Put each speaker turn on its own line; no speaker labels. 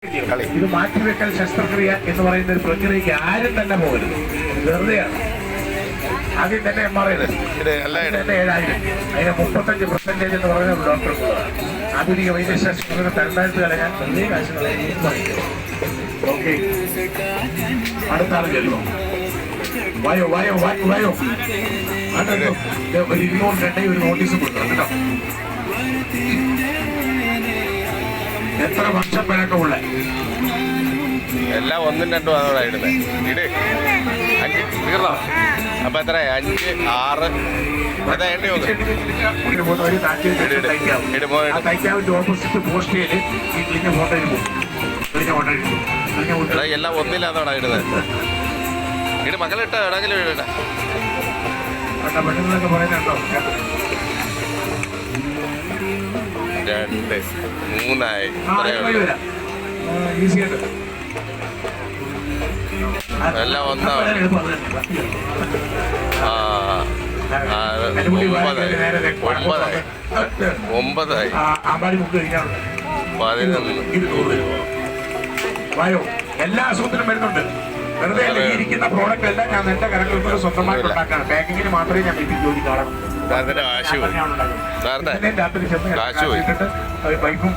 ഇത് മാറ്റിവെക്കൽ ശസ്ത്രക്രിയ എന്ന് പറയുന്ന ഒരു പ്രക്രിയക്ക് ആരും തന്നെ പോകരുത്. വെറുതെയാണ്. ആദ്യം തന്നെ MRI തന്നെ 7,000, അതിന് 35% എന്ന് പറയുന്ന ഒരു ഡോക്ടർ ആധുനിക വൈദ്യശാസ്ത്രത്തിന് തരണ്ടായിട്ട് കളയാൻ വെറുതെ കാശ് കളയാൻ പറയും. ഓക്കെ, അടുത്ത ആൾ ചെല്ലുമോ? വായോ വായോ വായോ വായോ. അതോ ഒരു 200 ഒരു നോട്ടീസ് കൊടുക്കണം കേട്ടോ. എത്ര വർഷം പഴക്കമുള്ള
എല്ലാം 1ഉം 2ഉം അതോടെ ഇടുന്നത്. ഇട് 5 തീർന്നോ? അപ്പൊ എത്ര 5, 6
തയ്ക്കാവിന്റെ ഓപ്പോസിറ്റ് പോസ്റ്റ് ഈ ക്ലിഞ്ഞ ഫോട്ടോ
എല്ലാം 1ലാന്നോടാ ഇടുന്നത്. ഇട് മക്കളിട്ടോ എവിടെങ്കിലും ഇടട്ടെ.
പെട്ടെന്നൊക്കെ പറയുന്നുണ്ടോ?
2, 3ആയി.
ഈസിയായിട്ട്
എല്ലാം 1 9ആയി. 11.
വായോ, എല്ലാ അസുഖത്തിനും വരുന്നുണ്ട്. വെറുതെ ഇരിക്കുന്ന പ്രോഡക്റ്റ് എല്ലാം ഞാൻ എന്റെ കരകൾക്ക് സ്വന്തമായിട്ട് ഉണ്ടാക്കാണ്. പാക്കിങ്ങിന് മാത്രമേ ഞാൻ വീട്ടിൽ ജോലി കാണണം.
കാശു
രാത്രി ചെന്ന് വൈഫും